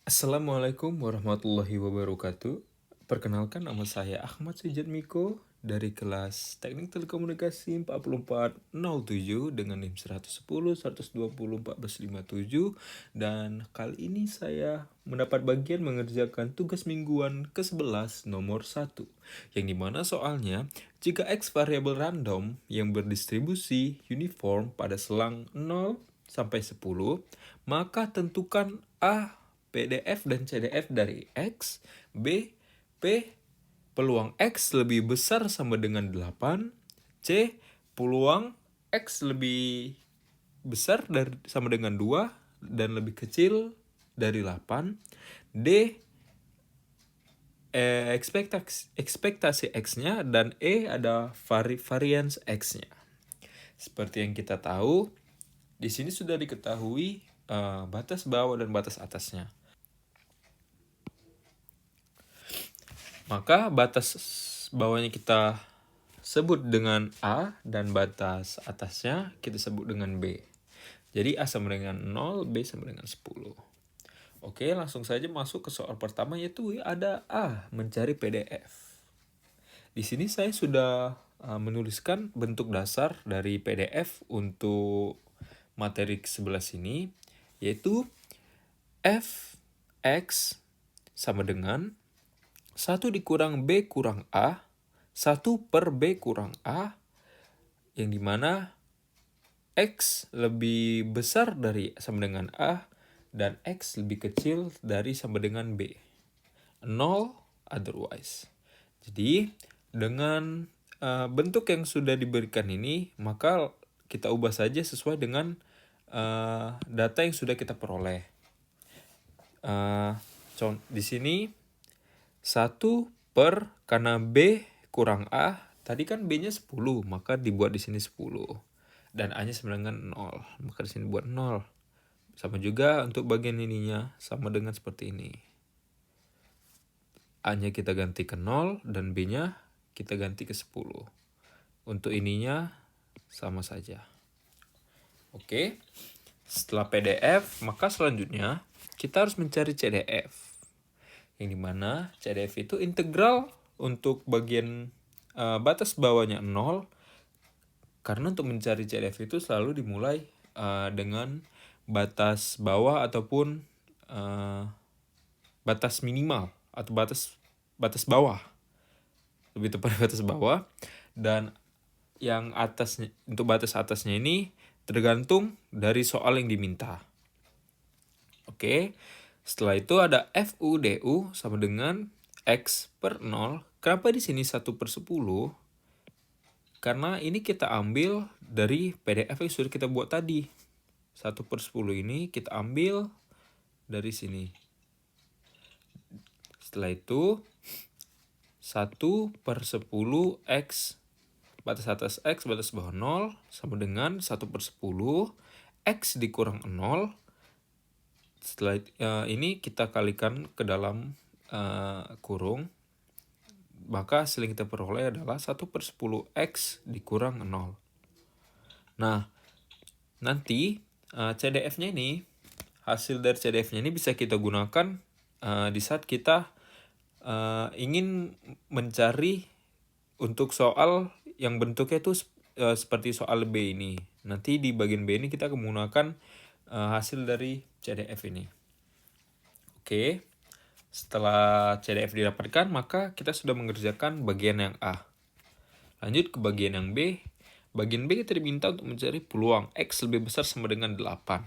Assalamualaikum warahmatullahi wabarakatuh. Perkenalkan, nama saya Ahmad Sujat Miko dari kelas Teknik Telekomunikasi 4407 dengan NIM 110 120 1457, dan kali ini saya mendapat bagian mengerjakan tugas mingguan ke-11 nomor 1, yang dimana soalnya jika X variabel random yang berdistribusi uniform pada selang 0 sampai 10, maka tentukan A PDF dan CDF dari X, B, P, peluang X lebih besar sama dengan 8, C, peluang X lebih besar sama dengan 2 dan lebih kecil dari 8, D, ekspektasi X-nya, dan E ada variance X-nya. Seperti yang kita tahu, di sini sudah diketahui batas bawah dan batas atasnya. Maka batas bawahnya kita sebut dengan A dan batas atasnya kita sebut dengan B. Jadi A sama dengan 0, B sama dengan 10. Oke, langsung saja masuk ke soal pertama, yaitu ada A, mencari PDF. Di sini saya sudah menuliskan bentuk dasar dari PDF untuk materi ke-11 ini, yaitu f x sama dengan 1 dikurang B kurang A, 1 per B kurang A, yang dimana X lebih besar dari sama dengan A, dan X lebih kecil dari sama dengan B. 0 otherwise. Jadi, dengan bentuk yang sudah diberikan ini, maka kita ubah saja sesuai dengan data yang sudah kita peroleh. Di sini 1 per, karena B kurang A, tadi kan B-nya 10, maka dibuat di sini 10. Dan A-nya sama dengan 0, maka di sini buat 0. Sama juga untuk bagian ininya, sama dengan seperti ini. A-nya kita ganti ke 0, dan B-nya kita ganti ke 10. Untuk ininya sama saja. Oke, setelah PDF, maka selanjutnya kita harus mencari CDF. Yang dimana CDF itu integral untuk bagian batas bawahnya 0, karena untuk mencari CDF itu selalu dimulai dengan batas bawah ataupun batas minimal atau batas bawah, lebih tepat batas bawah, dan yang atasnya, untuk batas atasnya ini tergantung dari soal yang diminta. Oke, setelah itu ada FUDU sama dengan X per 0. Kenapa di sini 1 per 10? Karena ini kita ambil dari PDF yang sudah kita buat tadi. 1 per 10 ini kita ambil dari sini. Setelah itu 1 per 10 X, batas atas X, batas bawah 0, sama dengan 1 per 10 X dikurang 0. Setelah ini kita kalikan ke dalam kurung, maka hasil yang kita peroleh adalah 1 per 10 X dikurang 0. Nah, nanti CDF-nya ini, hasil dari CDF-nya ini bisa kita gunakan di saat kita ingin mencari untuk soal yang bentuknya itu seperti soal B ini. Nanti di bagian B ini kita akan menggunakan hasil dari CDF ini. Oke, setelah CDF didapatkan, maka kita sudah mengerjakan bagian yang A. Lanjut ke bagian yang B. Bagian B kita diminta untuk mencari peluang X lebih besar sama dengan 8.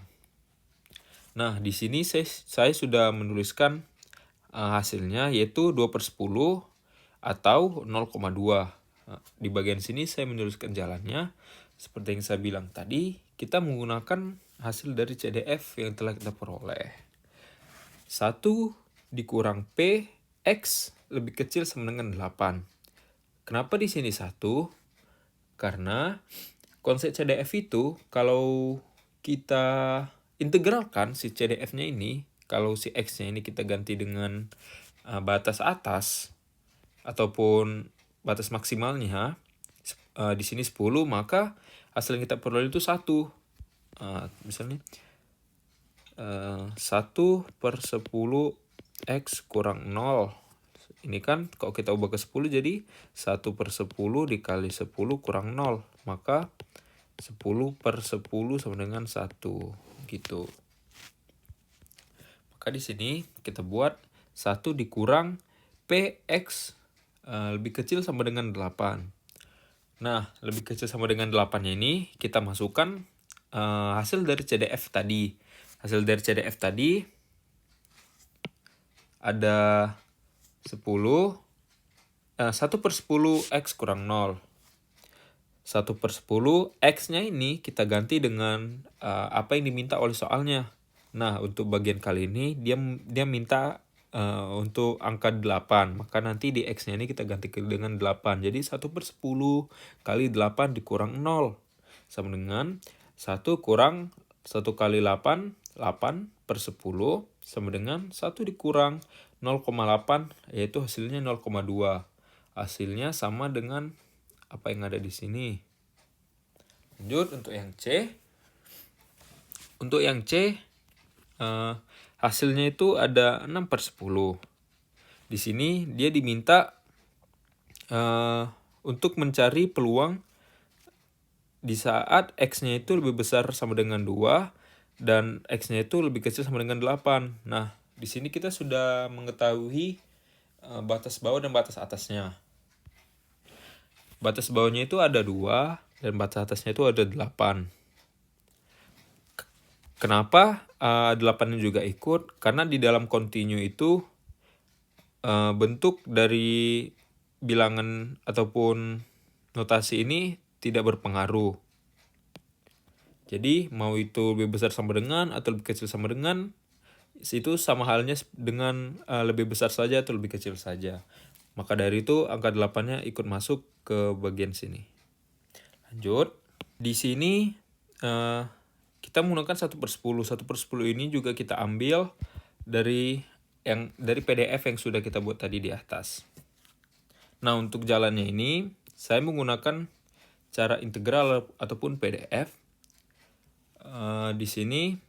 Nah, di sini saya sudah menuliskan hasilnya, yaitu 2 per 10 atau 0,2. Di bagian sini saya menuliskan jalannya. Seperti yang saya bilang tadi, kita menggunakan hasil dari CDF yang telah kita peroleh. 1 dikurang P, X lebih kecil sama dengan 8. Kenapa di sini 1? Karena konsep CDF itu, kalau kita integralkan si CDF-nya ini, kalau si X-nya ini kita ganti dengan batas atas ataupun batas maksimalnya, di sini 10, maka hasil yang kita peroleh itu 1. Misalnya 1/10 X kurang 0. Ini kan kalau kita ubah ke 10 jadi 1/10 dikali 10 kurang 0. Maka 10/10 sama dengan 1. Gitu. Maka di sini kita buat 1 dikurang PX lebih kecil sama dengan 8. Nah, lebih kecil sama dengan 8-nya ini kita masukkan hasil dari CDF tadi. Hasil dari CDF tadi ada 1/10 X kurang 0. 1/10 X-nya ini kita ganti dengan apa yang diminta oleh soalnya. Nah, untuk bagian kali ini dia minta untuk angka 8. Maka nanti di X-nya ini kita ganti dengan 8. Jadi 1/10 kali 8 dikurang 0. Sama dengan 1 kurang 1 kali 8, 8/10 sama dengan 1 dikurang 0,8, yaitu hasilnya 0,2. Hasilnya sama dengan apa yang ada di sini. Lanjut untuk yang C. Untuk yang C, hasilnya itu ada 6/10. Di sini dia diminta untuk mencari peluang di saat X-nya itu lebih besar sama dengan 2 dan X-nya itu lebih kecil sama dengan 8. Nah, di sini kita sudah mengetahui batas bawah dan batas atasnya. Batas bawahnya itu ada 2 dan batas atasnya itu ada 8. Kenapa 8-nya juga ikut? Karena di dalam continue itu bentuk dari bilangan ataupun notasi ini tidak berpengaruh. Jadi mau itu lebih besar sama dengan atau lebih kecil sama dengan, itu sama halnya dengan lebih besar saja atau lebih kecil saja. Maka dari itu angka 8-nya ikut masuk ke bagian sini. Lanjut. Di sini kita menggunakan 1/10. 1/10 ini juga kita ambil dari PDF yang sudah kita buat tadi di atas. Nah, untuk jalannya ini saya menggunakan cara integral ataupun PDF. Di sini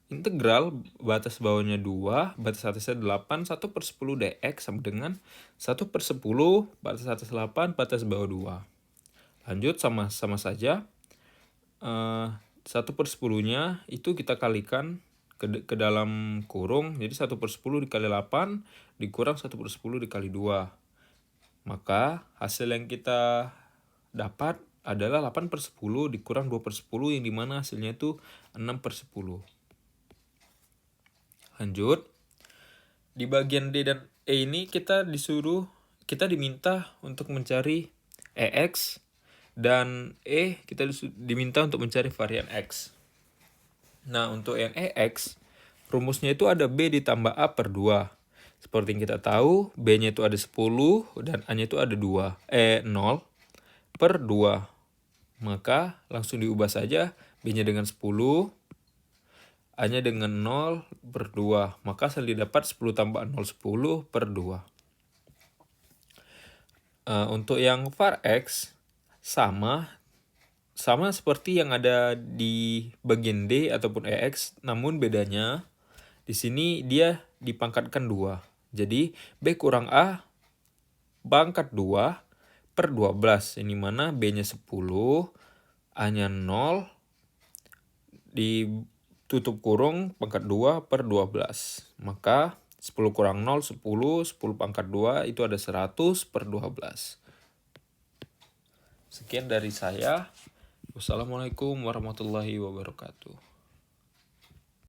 integral batas bawahnya 2, batas atasnya 8, 1/10 dx sama dengan 1/10 batas atas 8, batas bawah 2. Lanjut sama saja. 1/10-nya itu kita kalikan ke dalam kurung. Jadi 1/10 dikali 8 dikurang 1/10 dikali 2. Maka hasil yang kita dapat adalah 8/10 dikurang 2/10 yang dimana hasilnya itu 6/10. Lanjut. Di bagian D dan E ini kita diminta untuk mencari EX dan E kita diminta untuk mencari varian X. Nah, untuk yang EX rumusnya itu ada B ditambah A per 2. Seperti yang kita tahu, B-nya itu ada 10 dan A-nya itu ada 0 per 2. Maka langsung diubah saja, B-nya dengan 10, A-nya dengan 0 per 2. Maka hasil didapat 10 tambah 0, 10 per 2. Untuk yang var X, sama seperti yang ada di bagian D ataupun EX, namun bedanya di sini dia dipangkatkan 2. Jadi B kurang A pangkat 2 per 12. Ini mana B-nya 10, A-nya 0, ditutup kurung pangkat 2 per 12. Maka 10 kurang 0, 10, 10 pangkat 2 itu ada 100 per 12. Sekian dari saya. Wassalamualaikum warahmatullahi wabarakatuh.